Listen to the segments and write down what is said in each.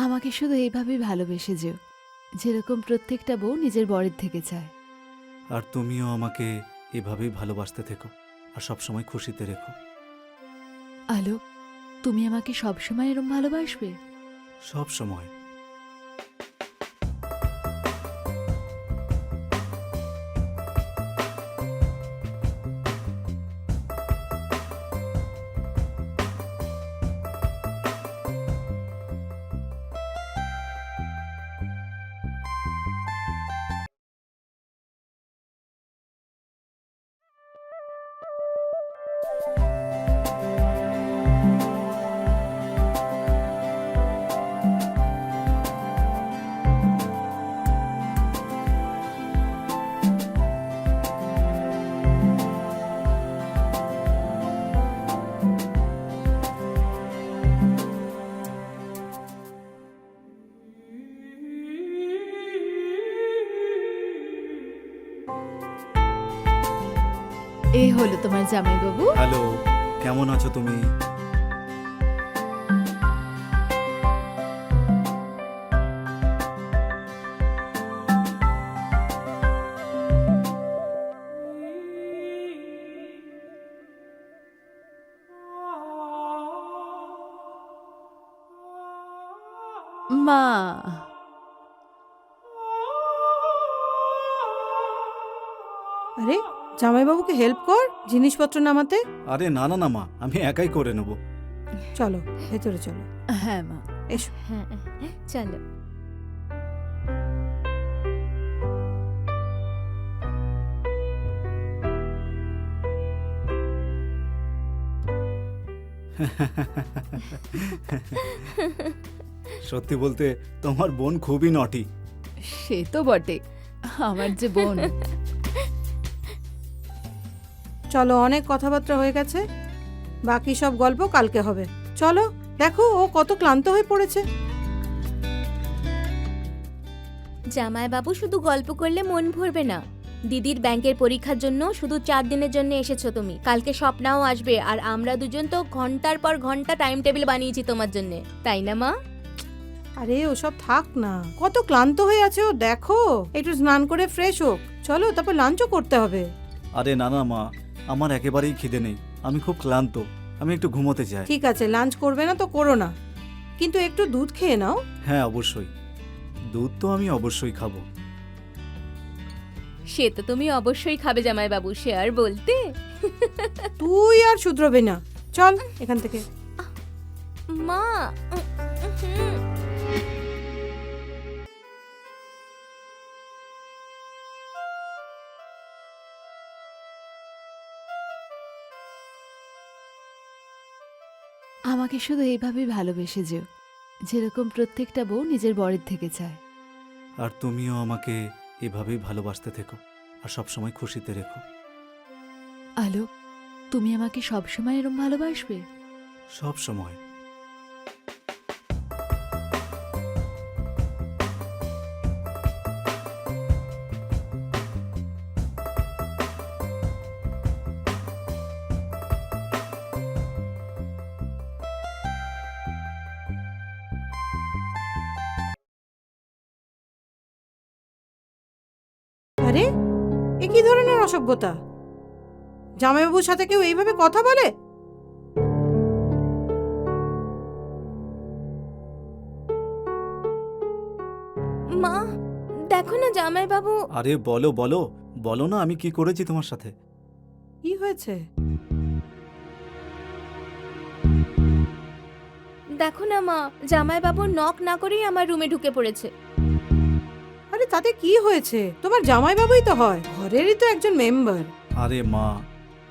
আমাকে শুধু এইভাবেই ভালোবেসে যেও, যেরকম প্রত্যেকটা বউ নিজের বরের থেকে চায়। আর তুমিও আমাকে এভাবেই ভালোবাসতে থেকো আর সবসময় খুশিতে রেখো। আলোক, তুমি আমাকে সবসময় এরম ভালোবাসবে? সব সময়। এই হলো তোমার জামাইবাবু। হ্যালো, কেমন আছো তুমি? মা, আরে জামাইবাবুকে হেল্প কর জিনিসপত্র নামাতে। আরে না না না মা, আমি একাই করে নেব। চলো ভেতরে চলো, হ্যাঁ মা। এসো। হ্যাঁ চলো। সত্যি বলতে তোমার বোন খুবই নটি। সে তো বটে, আমার যে বোন। চলো, অনেক কথাবার্তা হয়ে গেছে, বাকি সব গল্প কালকে হবে। চলো, দেখো ও কত ক্লান্ত হয়ে পড়েছে। জামাইবাবু শুধু গল্প করলে মন ভরবে না। দিদির ব্যাংকের পরীক্ষার জন্য শুধু 4 দিনের জন্য এসেছো তুমি। কালকে স্বপ্নাও আসবে, আর আমরা দুজন তো ঘন্টার পর ঘন্টা টাইম টেবিল বানিয়েছি তোমার জন্য, তাই না মা? আরে ওসব থাক না, কত ক্লান্ত হয়ে আছে ও, দেখো একটু স্নান করে ফ্রেশ হোক। চলো, তারপর লাঞ্চও করতে হবে। আরে না না মা, আমার একেবারেই খিদে নেই, আমি খুব ক্লান্ত, আমি একটু ঘুমোতে চাই। ঠিক আছে, লাঞ্চ করবে না তো করো না, কিন্তু একটু দুধ খেয়ে নাও। হ্যাঁ অবশ্যই, দুধ তো আমি অবশ্যই খাবো। সে তো তুমি অবশ্যই খাবে জামাইবাবু, সে আর বলতে। তুই আর শুধরবে না, চল এখান থেকে। মা আমাকে শুধু এইভাবেই ভালোবেসে যেও, যেরকম প্রত্যেকটা বউ নিজের বরের থেকে চায়। আর তুমিও আমাকে এভাবেই ভালোবাসতে থেকো আর সবসময় খুশিতে রেখো। আলোক, তুমি আমাকে সবসময় এরম ভালোবাসবে? সব সময়। আরে এ কি ধরনের অসভ্যতা? জামাইবাবুর সাথে কেউ এইভাবে কথা বলে? মা দেখো না জামাইবাবু। আরে বলো বলো, বলো না আমি কি করেছি তোমার সাথে। কি হয়েছে? দেখো না মা, জামাইবাবু নক না করেই আমার রুমে ঢুকে পড়েছে। আরে তাতে কি হয়েছে? তোমার জামাইবাবুই তো হয়, ঘরেরই তো একজন মেম্বার। আরে মা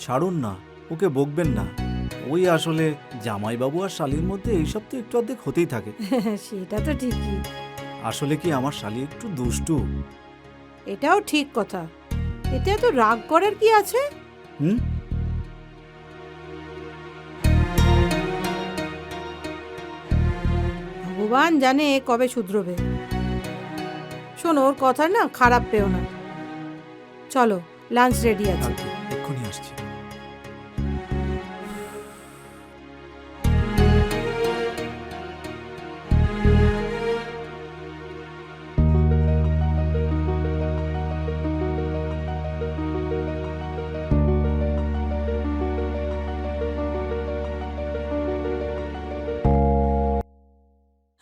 ছাড়ুন না, ওকে বকবেন না। ওই আসলে জামাইবাবু আর শালির মধ্যে এইসব তো একটু অর্ধেক হতেই থাকে। সেটা তো ঠিকই, আসলে কি আমার শালি একটু দুষ্টু। এটাও ঠিক কথা। এতে এত রাগ করার কি আছে? হুম। ভগবান জানে এ কবে শুধরবে। শোনো, ওর কথা না খারাপ পেও না। চলো, লাঞ্চ রেডি আছে। আগে, এক্ষুনি আসছি।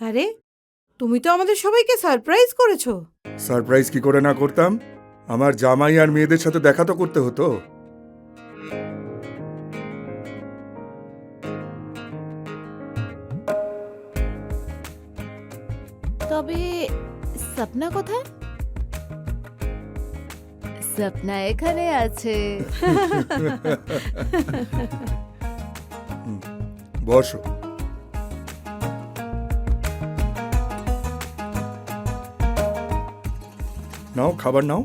আরে তুমি তো আমাদের সবাইকে সারপ্রাইজ করেছো। সারপ্রাইজ কি করে না করতাম? আমার জামাই আর মেয়েদের সাথে দেখা তো করতে হতো। তবে সপনা কোথায়? সপনা এখানে আছে। বসো। নাও, খাবার নাও।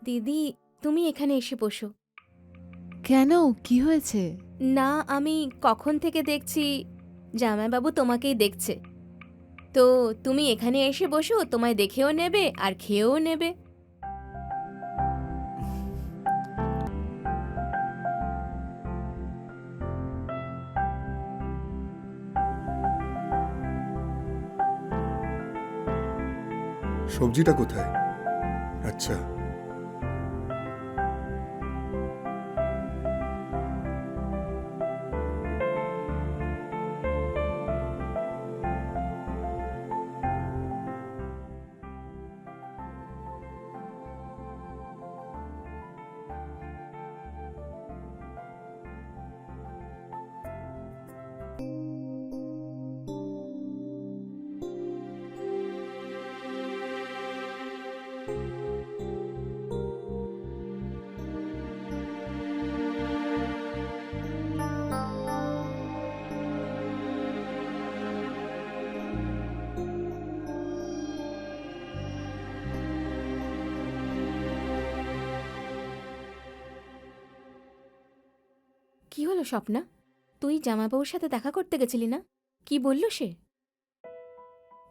দিদি, তুমি এখানে এসে বসো। কেন, কি হয়েছে? না, আমি কখন থেকে দেখছি জামাইবাবু তোমাকেই দেখছে। তো তুমি এখানে এসে বসো, তোমায় দেখেও নেবে আর খেয়েও নেবে। সবজিটা কোথায়? আচ্ছা, কি হলো স্বপ্না? তুই জামাইবাবুর সাথে দেখা করতে গেছিলি না? কি বলল সে?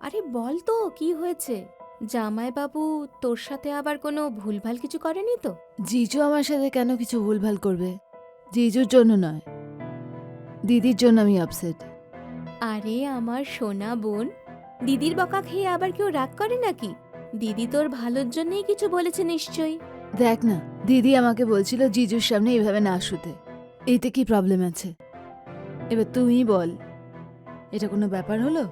আরে বল তো, কি হয়েছে? জামাইবাবু তোর সাথে আবার কোনো ভুলভাল কিছু করেনি তো? জিজু আমার সাথে কেন কিছু ভুলভাল করবে? জিজুর জন্য নয়, দিদির জন্য আমি আপসেট। আরে আমার সোনা বোন, দিদির বকা খেয়ে আবার কেউ রাগ করে নাকি? দিদি তোর ভালোর জন্যই কিছু বলেছে নিশ্চয়ই। দেখ না, দিদি আমাকে বলছিল জিজুর সামনে এইভাবে না শুতে। এতে কি প্রবলেম আছে? এবার তুই বল, এটা কোনো ব্যাপার হলো?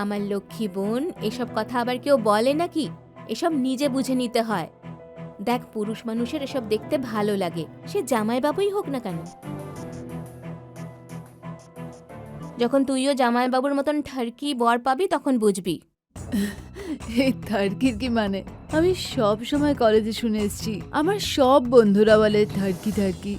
আমার লক্ষ্মী বোন, এসব কথা আবার কেউ বলে নাকি? এসব নিজে বুঝে নিতে হয়। দেখ, পুরুষ মানুষের এসব দেখতে ভালো লাগে, সে জামাইবাবুই হোক না কেন। যখন তুইও জামাইবাবুর মতন ঠারকি বর পাবি তখন বুঝবি। এই থার্কির কি মানে? আমি সব সময় কলেজে শুনে এসেছি, আমার সব বন্ধুরা বলে থার্কি থার্কি,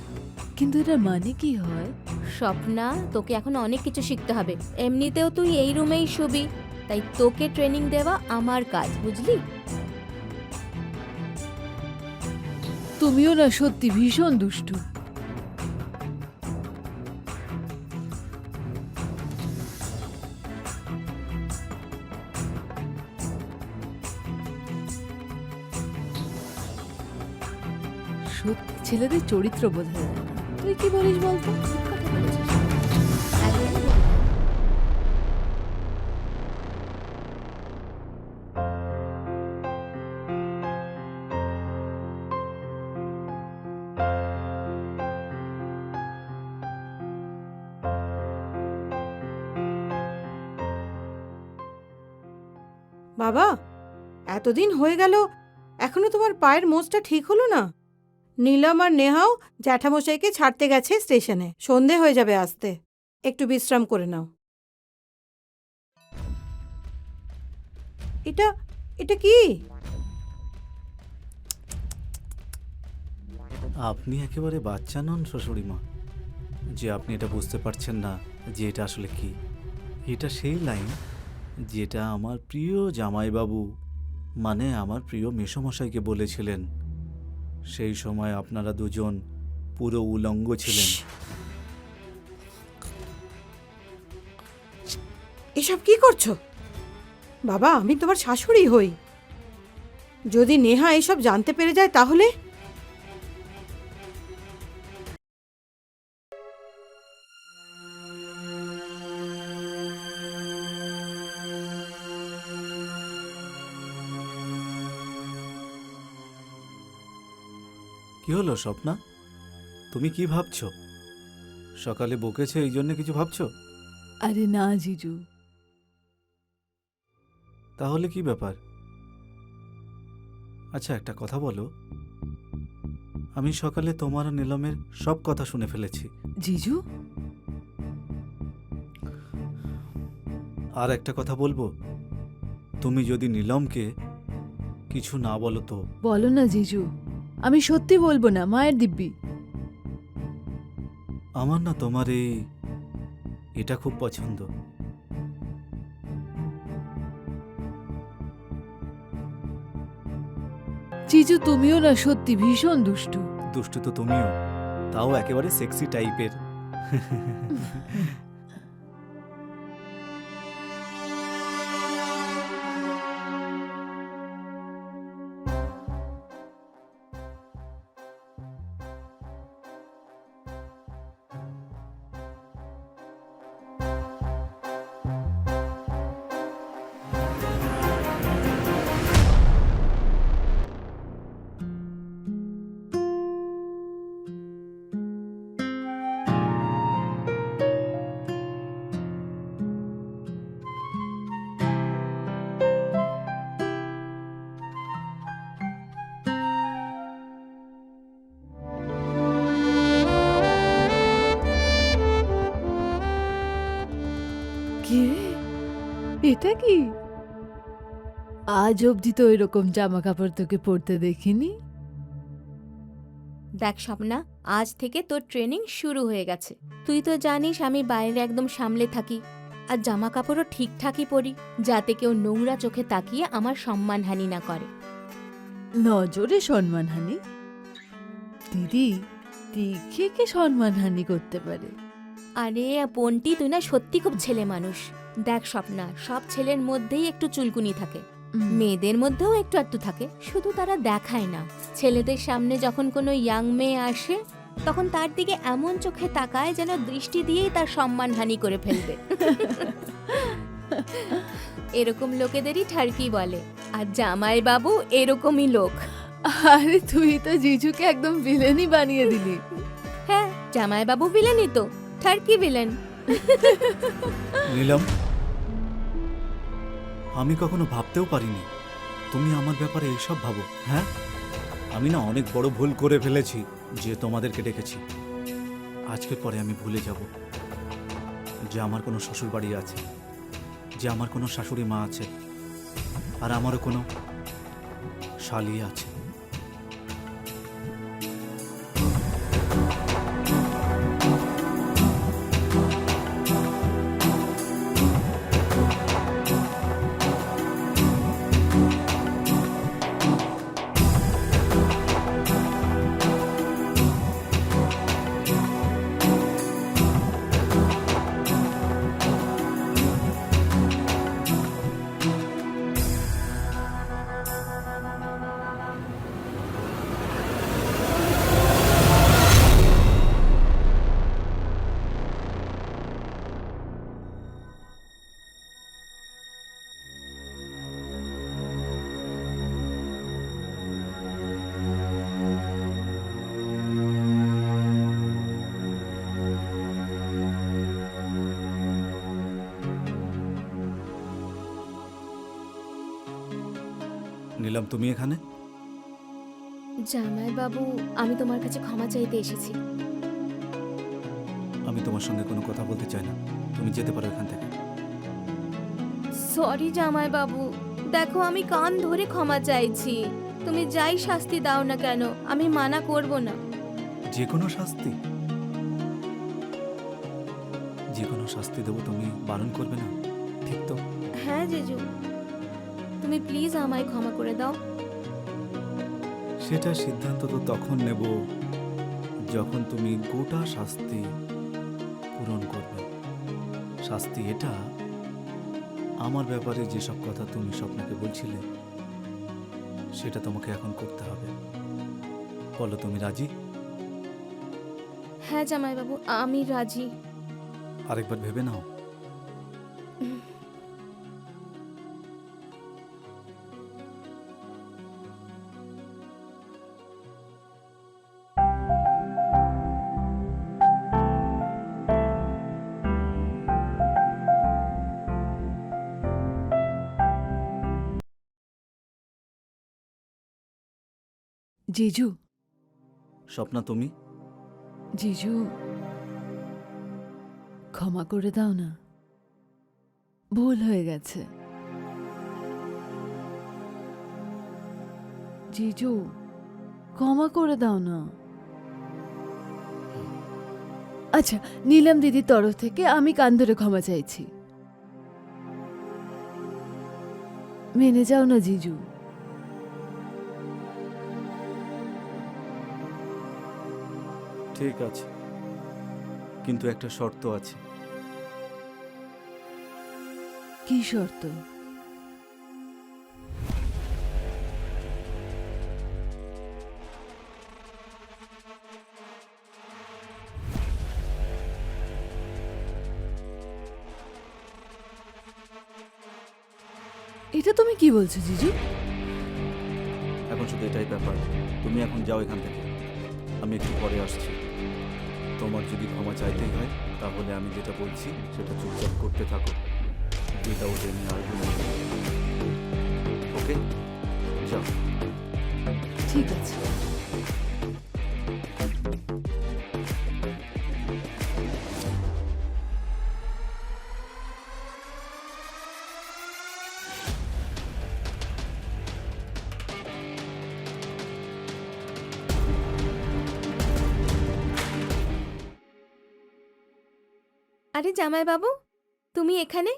কিন্তু এটার মানে কি হয়? স্বপ্না, তোকে এখন অনেক কিছু শিখতে হবে। এমনিতেও তুই এই রুমেই শুবি, তাই তোকে ট্রেনিং দেওয়া আমার কাজ, বুঝলি? তুমিও না সত্যি ভীষণ দুষ্টু। সত্যি ছেলেদের চরিত্র বোঝা যায় না। তুই কি বলিস বলতো? ঠিক কথা বলেছিস। একদম। বাবা, এতদিন হয়ে গেল, এখনো তোমার পায়ের মোচটা ঠিক হলো না? নীলম আর নেহাও জ্যাঠামশাইকে ছাড়তে গেছে স্টেশনে, সন্ধে হয়ে যাবে আসতে। একটু বিশ্রাম করে নাও। এটা এটা কি? আপনি একেবারে বাচ্চা নন শ্বশুরিমা, যে আপনি এটা বুঝতে পারছেন না যে এটা আসলে কি। এটা সেই লাইন যেটা আমার প্রিয় জামাইবাবু, মানে আমার প্রিয় মেসোমশাইকে বলেছিলেন। সেই সময় আপনারা দুজন পুরো উলঙ্গ ছিলেন। এসব কি করছো? বাবা, আমি তোমার শাশুড়ি হই। যদি নেহা এসব জানতে পেরে যায় তাহলে? কি হলো স্বপ্না, তুমি কি ভাবছো? সকালে বকেছে এই জন্য কিছু ভাবছো? আরে না জিজু, তাহলে কি ব্যাপার? আচ্ছা একটা কথা বলো, আমি সকালে তোমার আর নীলমের সব কথা শুনে ফেলেছি। জিজু আর একটা কথা বলবো, তুমি যদি নীলমকে কিছু না বলো তো। বলো না জিজু, আমি সত্যি বলবো না, মায়ের দিব্যি। আমার না তোমার এটা খুব পছন্দ। জিজু তুমিও না সত্যি ভীষণ দুষ্টু। দুষ্টু তো তুমিও, তাও একেবারে সেক্সি টাইপের। কি রে? এটা কি? আজ অবধি তো এরকম জামা কাপড় তোকে পরতে দেখিনি। দেখ স্বপ্না, আজ থেকে তোর ট্রেনিং শুরু হয়ে গেছে। তুই তো জানিস আমি বাইরে একদম সামলে থাকি, আর জামা কাপড়ও ঠিকঠাকই পরি, যাতে কেউ নোংরা চোখে তাকিয়ে আমার সম্মানহানি না করে। নজরে সম্মানহানি? দিদি, দেখে কে সম্মানহানি করতে পারে? আরে বোনটি, তুই না সত্যি খুব ছেলে মানুষ। দেখ স্বপ্না, সব ছেলের মধ্যেই একটু চুলকুনি থাকে, মেয়েদের মধ্যেও একটু একটু থাকে, শুধু তারা দেখায় না। ছেলেদের সামনে যখন কোনো ইয়াং মেয়ে আসে, তখন তার দিকে এমন চোখে তাকায় যেন দৃষ্টি দিয়েই তার সম্মানহানি করে ফেলবে। এরকম লোকেদেরই ঠারকি বলে, আর জামাই বাবু এরকমই লোক। আরে তুই তো জিজুকে একদম ভিলেনই বানিয়ে দিলি। হ্যাঁ, জামাই বাবু ভিলেনই তো, ঠারকি ভিলেন। নীলম, আমি কখনো ভাবতেও পারিনি তুমি আমার ব্যাপারে এইসব ভাবো। হ্যাঁ, আমি না অনেক বড় ভুল করে ফেলেছি যে তোমাদেরকে ডেকেছি। আজকের পরে আমি ভুলে যাব যে আমার কোনো শ্বশুর বাড়ি আছে, যে আমার কোনো শাশুড়ি মা আছে, আর আমারও কোনো শালি আছে। নীলম, তুমি এখানে? জামাই বাবু, আমি তোমার কাছে ক্ষমা চাইতে এসেছি। আমি তোমার সঙ্গে কোনো কথা বলতে চাই না, তুমি যেতে পারো এখান থেকে। সরি জামাই বাবু, দেখো আমি কান ধরে ক্ষমা চাইছি। তুমি যাই শাস্তি দাও না কেন, আমি মানা করব না। যে কোনো শাস্তি? যে কোনো শাস্তি দেবো, তুমি বারণ করবে না, ঠিক তো? হ্যাঁ জিজু, তুমি প্লিজ আমায় ক্ষমা করে দাও। সেটা সিদ্ধান্ত তো তখন নেব যখন তুমি গোটা শাস্তি পূরণ করবে। শাস্তি এটা, আমার ব্যাপারে যেসব কথা তুমি স্বপ্নকে বলছিলে সেটা তোমাকে এখন করতে হবে। বলো, তুমি রাজি? হ্যাঁ জামাইবাবু, আমি রাজি। আরেকবার ভেবে নাও। জিজু, স্বপ্না, তুমি? জিজু, ক্ষমা করে দাও না, ভুল হয়ে গেছে। জিজু, ক্ষমা করে দাও না। আচ্ছা, নীলম দিদির তরফ থেকে আমি কান ধরে ক্ষমা চাইছি। মেনে যাও না জিজু। ঠিক আছে, কিন্তু একটা শর্ত আছে। কি শর্ত? এটা তুমি কি বলছো জিজু? এখন শুধু এটাই ব্যাপার, তুমি এখন যাও এখান থেকে, আমি একটু পরে আসছি। তোমার যদি ক্ষমা চাইতেই হয় তাহলে আমি যেটা বলছি সেটা চুপচাপ করতে থাকো, উইদাউট এনি আর্গুমেন্ট। ওকে, যাও। ঠিক আছে। আরে জামাইবাবু, তুমি এখানে?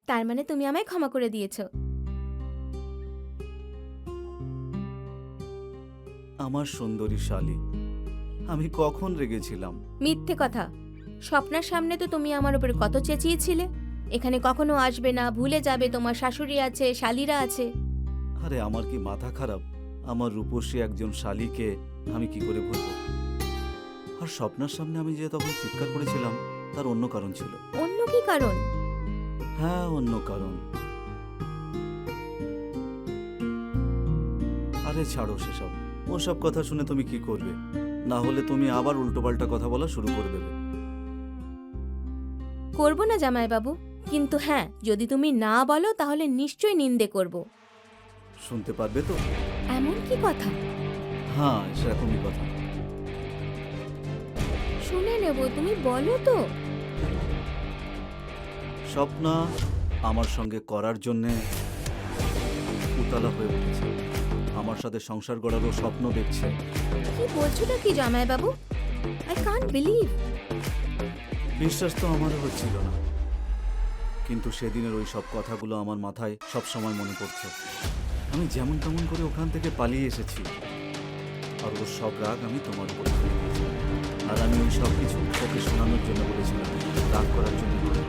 তার মানে তুমি আমায় ক্ষমা করে দিয়েছো। আমার সুন্দরী শালী, আমি কখন রেগেছিলাম? মিথ্যে কথা। স্বপ্নার সামনে তো তুমি আমার উপরে কত চেঁচিয়েছিলে, এখানে কখনো আসবে না, ভুলে যাবে, তোমার শাশুড়ি আছে, শালীরা আছে। আরে আমার কি মাথা খারাপ? আমার রূপসী একজন শালীকে আমি কি করে ভুলবো? আর স্বপ্নার সামনে আমি যে তখন চিৎকার করেছিলাম তার অন্য কারণ ছিল। অন্য কি কারণ? হ্যাঁ, অন্য কারণ। আরে ছাড়ো সেসব, ওসব কথা শুনে তুমি কি করবে? না হলে তুমি আবার উল্টোপাল্টা কথা বলা শুরু করে দেবে। করবো না জামাইবাবু, কিন্তু হ্যাঁ, যদি তুমি না বলো তাহলে নিশ্চয়ই নিন্দে করব। শুনতে পারবে তো? এমন কি কথা? হ্যাঁ, সেরকমই কথা। শুনে নেব, তুমি বলো তো। স্বপ্না আমার সঙ্গে করার জন্যে উতলা হয়ে উঠেছে, আমার সাথে সংসার গড়ারও স্বপ্ন দেখছে। কি বলছোটা কি জামাইবাবু? I can't believe. বিশ্বাস তো আমারও হচ্ছিল না, কিন্তু সেদিনের ওই সব কথাগুলো আমার মাথায় সব সময় মনে পড়ছে। আমি যেমন তেমন করে ওখান থেকে পালিয়ে এসেছি, আর ওর সব রাগ আমি তোমার উপরে ফেলে দিয়েছি। আর আমি ওই সব কিছু ওকে শোনানোর জন্য বলেছিলাম, রাগ করার জন্য নয়।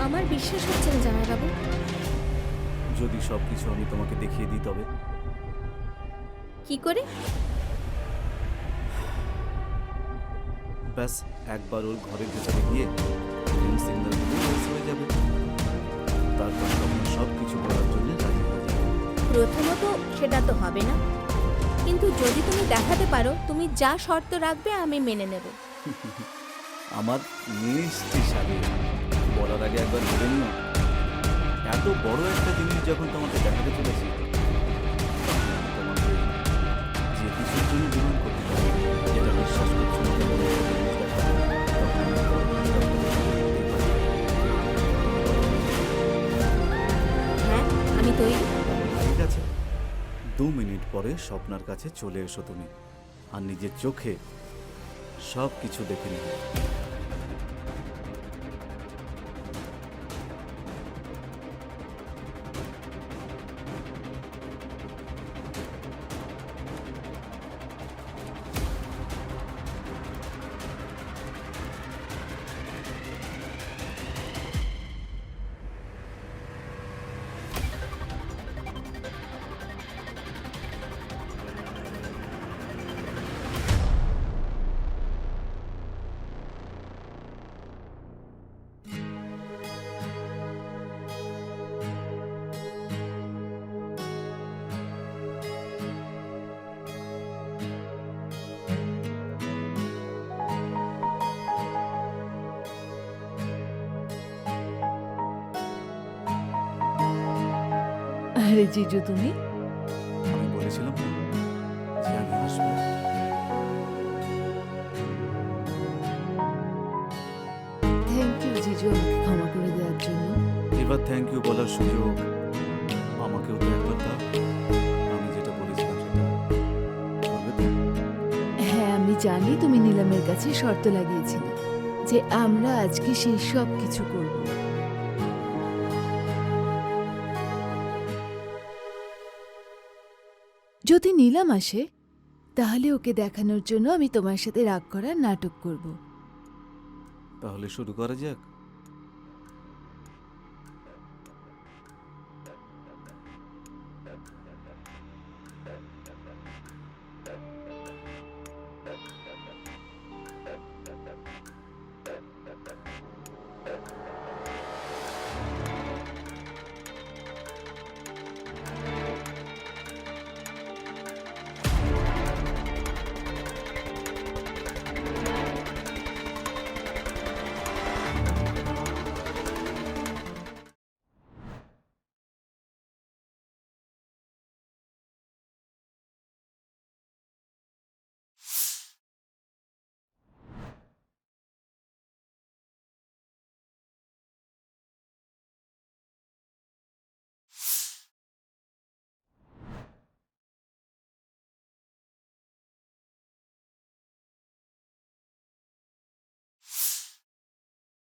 আমার বিশ্বাস হচ্ছে না জামাইবাবু। যদি সব কিছু আমি তোমাকে দেখিয়ে দিই তবে? কি করে? ব্যাস একবার ওর ঘরের ভেতরে গিয়ে গ্রিন সিগন্যাল হয়ে যাবে, তারপর তখন সব কিছু করার জন্য রাজি হয়ে যাবে। প্রথমত সেটা তো হবে না, কিন্তু যদি তুমি দেখাতে পারো তুমি যা শর্ত রাখবে আমি মেনে নেব। আমার মিষ্টি শালী, বলার আগে একবার ভেবে নিও, এত বড় একটা জিনিস যখন তোমাকে দেখাতে চলেছি, তোমাকে যে কিছুর জন্য ডিমান্ড করতে পারবে, যেটা বিশ্বাস করছো না, তখন আমি হ্যাঁ, আমি তৈরি। ঠিক আছে, 2 মিনিট পরে স্বপ্নার কাছে চলে এসো তুমি, আর নিজের চোখে সব কিছু দেখে নিও। আরে জিজু তুমি, আমি বলেছিলাম না যে আমি আসবো। থ্যাংক ইউ জিজু আমাকে ক্ষমা করে দেওয়ার জন্য। এবার থ্যাংক ইউ বলার সুযোগ আমাকেও তো একবার দাও। আমি যেটা বলেছিলাম সেটা করবে তো? হ্যাঁ, আমি জানি তুমি নিলামের কাছে শর্ত লাগিয়েছিলে যে আমরা আজকে সেই সব কিছু করব। যদি নিলাম আসে তাহলে ওকে দেখানোর জন্য আমি তোমার সাথে রাগ করার নাটক করব। তাহলে শুরু করা যাক।